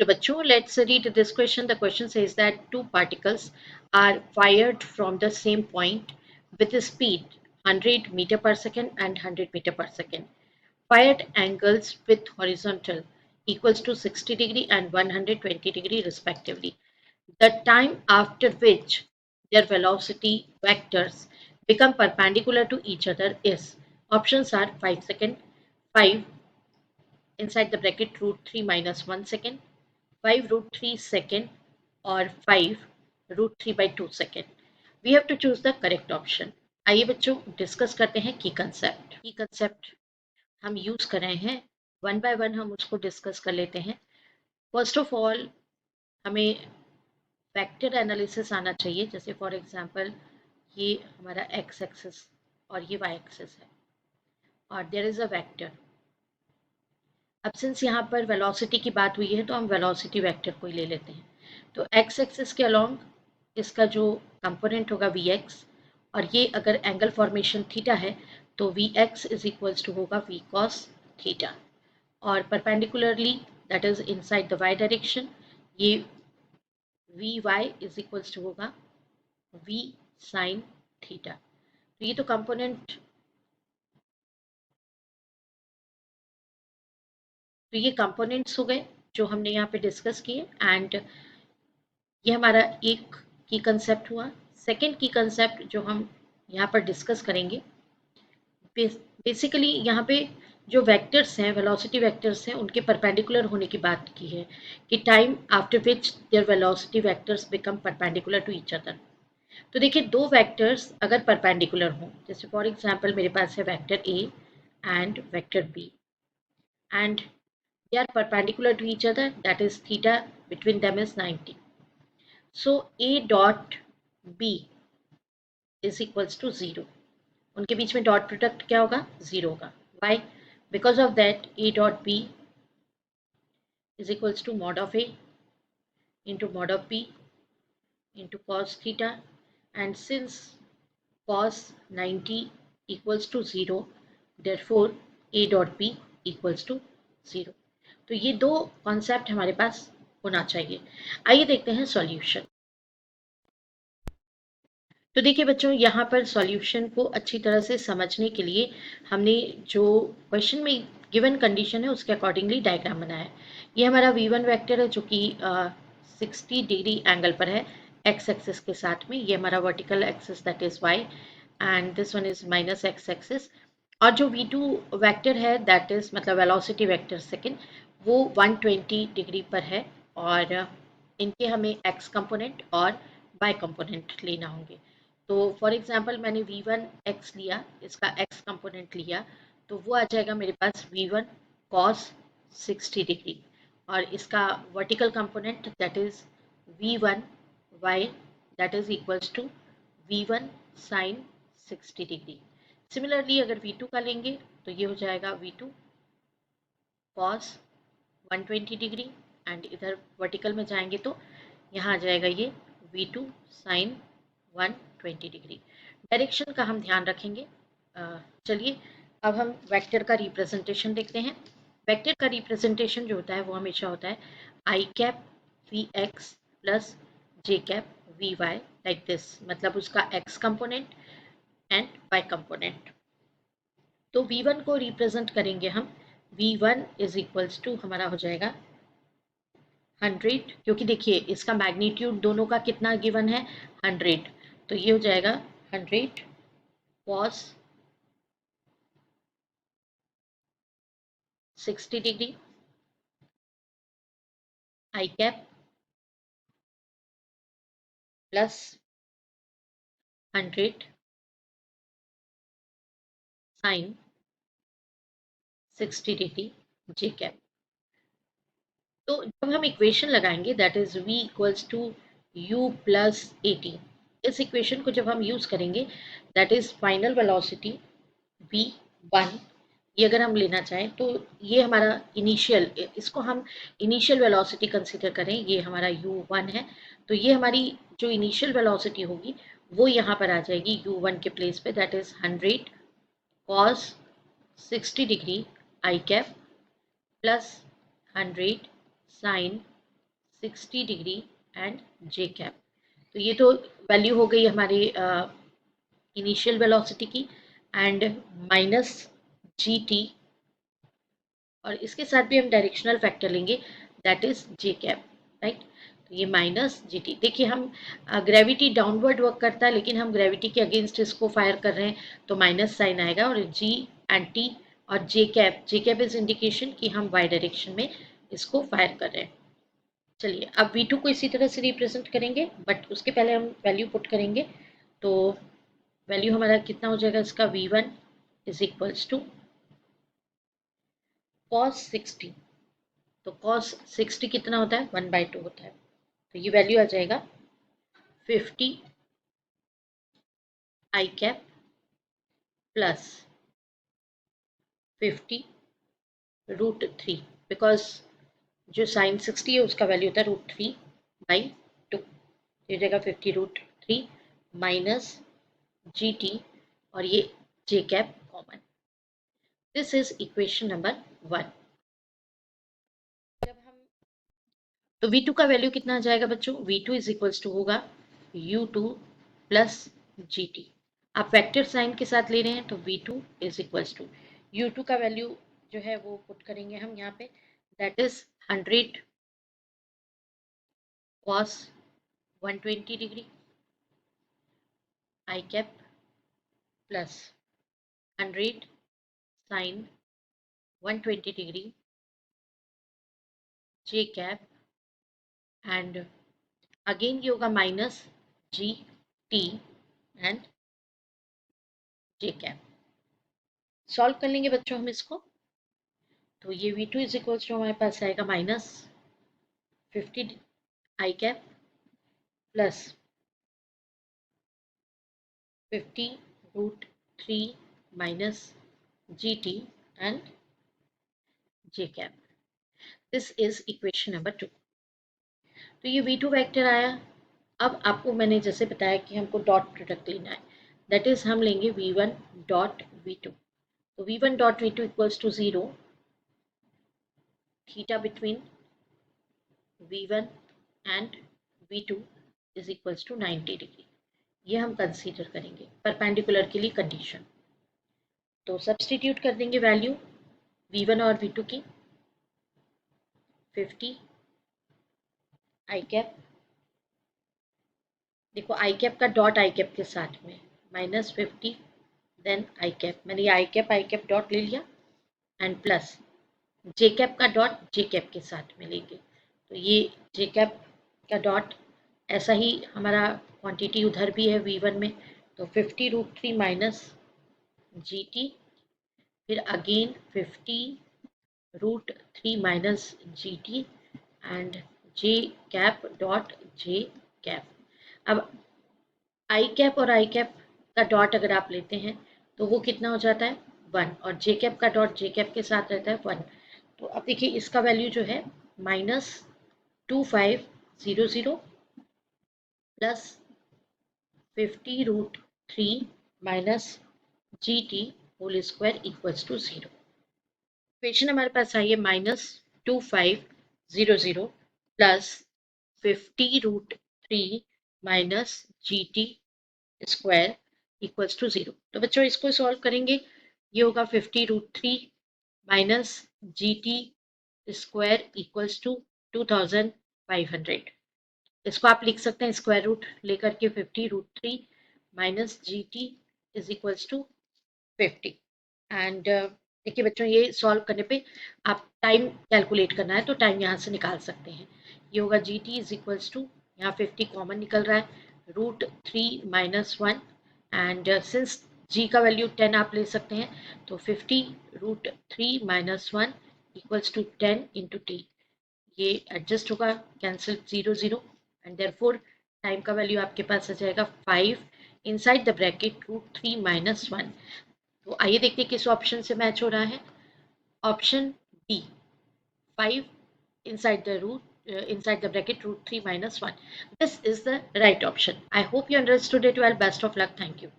Hello bachcho, let's read this question. The question says that two particles are fired from the same point with a speed 100 meter per second and 100 meter per second. Fired angles with horizontal equals to 60 degree and 120 degree respectively. The time after which their velocity vectors become perpendicular to each other is, options are 5 second, 5 inside the bracket root 3 minus 1 second, 5 root 3 second, or 5 root 3 by 2 second. We have to choose the correct option. आइए बच्चों discuss करते हैं की concept हम use कर रहे हैं, one by one हम उसको डिस्कस कर लेते हैं. फर्स्ट ऑफ ऑल हमें वेक्टर एनालिसिस आना चाहिए. जैसे फॉर एग्जांपल ये हमारा एक्स एक्सिस और ये वाई एक्सिस है और देयर इज अ वेक्टर. अब सिंस यहाँ पर वेलोसिटी की बात हुई है तो हम वेलोसिटी वेक्टर को ही ले लेते हैं. तो एक्स एक्सिस के अलोंग इसका जो कंपोनेंट होगा वी एक्स, और ये अगर एंगल फॉर्मेशन थीटा है तो V X is equals to होगा वी कॉस थीटा, और perpendicularly that is inside the Y direction ये V Y is equals to होगा वी साइन थीटा. तो ये तो कंपोनेंट, तो ये कंपोनेंट्स हो गए जो हमने यहाँ पे डिस्कस किए. एंड ये हमारा एक की कंसेप्ट हुआ. सेकंड की कंसेप्ट जो हम यहाँ पर डिस्कस करेंगे, बेसिकली यहाँ पे जो वेक्टर्स हैं वेलोसिटी वेक्टर्स हैं उनके परपेंडिकुलर होने की बात की है कि time after which their velocity vectors become perpendicular to each other. तो देखिए दो वेक्टर्स अगर परपेंडिकुलर हों, जैसे फॉर एग्जांपल मेरे पास है vector A and vector B, and they are perpendicular to each other, that is theta between them is 90. So A dot B is equals to 0. उनके बीच में डॉट प्रोडक्ट क्या होगा, 0 होगा. Why? Because of that A dot B is equals to mod of A into mod of B into cos theta, and since cos 90 equals to 0, therefore A dot B equals to 0. तो ये दो concept हमारे पास होना चाहिए. आइए देखते हैं solution. तो देखिए बच्चों यहाँ पर सॉल्यूशन को अच्छी तरह से समझने के लिए हमने जो क्वेश्चन में गिवन कंडीशन है उसके अकॉर्डिंगली डायग्राम बनाया है. ये हमारा v1 वेक्टर है जो कि 60 डिग्री एंगल पर है एक्स एक्सिस के साथ में. ये हमारा vertical axis that is y and this one is minus x axis. और जो v2 वेक्टर है दैट इज मतलब वेलोसिटी वेक्टर सेकंड, वो 120 डिग्री पर है और इनके हमें x कंपोनेंट और y कंपोनेंट लेना होंगे. तो फॉर एग्जांपल मैंने v1 x लिया, इसका x कंपोनेंट लिया, तो वो आ जाएगा मेरे पास v1 cos 60 डिग्री, और इसका vertical component that is v1 y that is equals to v1 sin 60 degree. Similarly अगर v2 का लेंगे तो ये हो जाएगा v2 cos 120 डिग्री, एंड इधर वर्टिकल में जाएंगे तो यहाँ आ जाएगा ये v2 sin 120 डिग्री. डायरेक्शन का हम ध्यान रखेंगे. चलिए अब हम वेक्टर का रिप्रेजेंटेशन देखते हैं. वेक्टर का रिप्रेजेंटेशन जो होता है वो हमेशा होता है I cap V X plus J cap V Y like this, मतलब उसका X component and Y component. तो v1 को रिप्रेजेंट करेंगे हम, v1 इज इक्वल्स टू हमारा हो जाएगा 100, क्योंकि देखिए इसका मैग्नीट्यूड दोनों का कितना गिवन है 100, तो ये हो जाएगा 100 cos 60 degree I cap plus 100 sine 60 degree J cap. तो जब हम इक्वेशन लगाएंगे that is v equals to u plus 80, इस इक्वेशन को जब हम यूज करेंगे that is final velocity v1, ये अगर हम लेना चाहें तो ये हमारा इनिशियल, इसको हम इनिशियल वेलोसिटी कंसीडर करें, ये हमारा u1 है. तो ये हमारी जो इनिशियल वेलोसिटी होगी वो यहाँ पर आ जाएगी u1 के प्लेस पे, that is 100 cos 60 degree I cap plus 100 sin 60 degree and J cap. तो ये तो वैल्यू हो गई हमारी इनिशियल वेलोसिटी की, एंड माइनस जी टी, और इसके साथ भी हम डायरेक्शनल फैक्टर लेंगे, that is J cap, right. तो ये माइनस जी टी। देखिए हम ग्रेविटी डाउनवर्ड वर्क करता है, लेकिन हम ग्रेविटी के अगेंस्ट इसको फायर कर रहे हैं, तो माइनस साइन आएगा, और जी एंड टी और जे कैप इज इंडिकेशन कि हम वाई डायरेक्शन में इसको फायर कर रहे हैं। चलिए अब V2 को इसी तरह से रिप्रेजेंट करेंगे, बट उसके पहले हम वैल्यू पुट करेंगे। तो वैल्यू हमारा कितना हो जाएगा इसका, V1 is equals to cos 60। तो cos 60 कितना होता है, 1/2 होता है। तो ये वैल्यू आ जाएगा 50 I cap plus 50 root three, because जो साइन 60 है उसका वैल्यू होता है √3/2। ये हो जाएगा 50 √3 माइनस जी टी, और ये J cap common. This is equation number 1। जब हम तो V2 का वैल्यू कितना आ जाएगा बच्चों, V2 इज इक्वल्स टू होगा U2 प्लस जी टी। आप वेक्टर साइन के साथ ले रहे हैं तो V2 is equals to U2 का वैल्यू जो है वो पुट करेंगे हम यहाँ पे, that is 100 cos 120 degree I cap plus 100 sin 120 degree J cap, and again ये होगा minus G T and J cap. Solve कर लेंगे बच्चों हम इसको। तो ये V2 इज इक्वल्स टू हमारे पास आएगा minus 50 I cap plus 50 √3 minus G T and J cap. This is equation number 2। तो ये V2 वेक्टर आया। अब आपको मैंने जैसे बताया कि हमको डॉट प्रोडक्ट लेना है, दैट इज हम लेंगे V1 डॉट V2। तो V1 dot V2 equals to 0, theta between V1 and V2 is equals to 90 degree. ये हम कंसीडर करेंगे परपेंडिकुलर के लिए कंडीशन। तो सब्सटीट्यूट कर देंगे वैल्यू V1 और V2 की, 50 आई कैप, देखो आई कैप का डॉट आई कैप के साथ में माइनस 50, देन आई कैप, मैंने ये आई कैप डॉट ले लिया, एंड प्लस जे कैप का डॉट जे कैप के साथ में लेंगे। तो ये जे कैप का डॉट ऐसा ही हमारा क्वांटिटी उधर भी है V1 में, तो 50 √3 माइनस जी टी, फिर again 50 √3 minus G T and J cap dot J cap. अब आई कैप और आई कैप का डॉट अगर आप लेते हैं तो वो कितना हो जाता है 1, और जे कैप का डॉट जे कैप के साथ रहता है 1। तो अब देखिए इसका वैल्यू जो है -2500 plus 50 √3 minus G T whole square equals to 0। Equation हमारे पास आई है -2500 plus 50 √3 minus G T square equals to 0। तो बच्चों इसको सॉल्व करेंगे, ये होगा 50 √3 minus G T square equals to 2500। इसको आप लिख सकते हैं स्क्वायर रूट लेकर के 50 √3 minus G T is equals to 50। And देखिए बच्चों ये सॉल्व करने पे आप टाइम कैलकुलेट करना है तो टाइम यहाँ से निकाल सकते हैं। ये होगा G T is equals to, यहाँ 50 कॉमन निकल रहा है, √3 माइनस 1, एंड सिंस जी का वैल्यू 10 आप ले सकते हैं, तो 50 √3 minus 1 equals to 10 into T. ये एडजस्ट होगा, कैंसिल 0 0, एंड देयरफॉर टाइम का वैल्यू आपके पास आ जाएगा 5 इनसाइड द ब्रैकेट √3 माइनस 1। तो आइए देखते हैं किस ऑप्शन से मैच हो रहा है। Option B 5 inside the root inside the bracket √3 minus 1. This is the right option. I hope you understood it well. Best of luck. Thank you.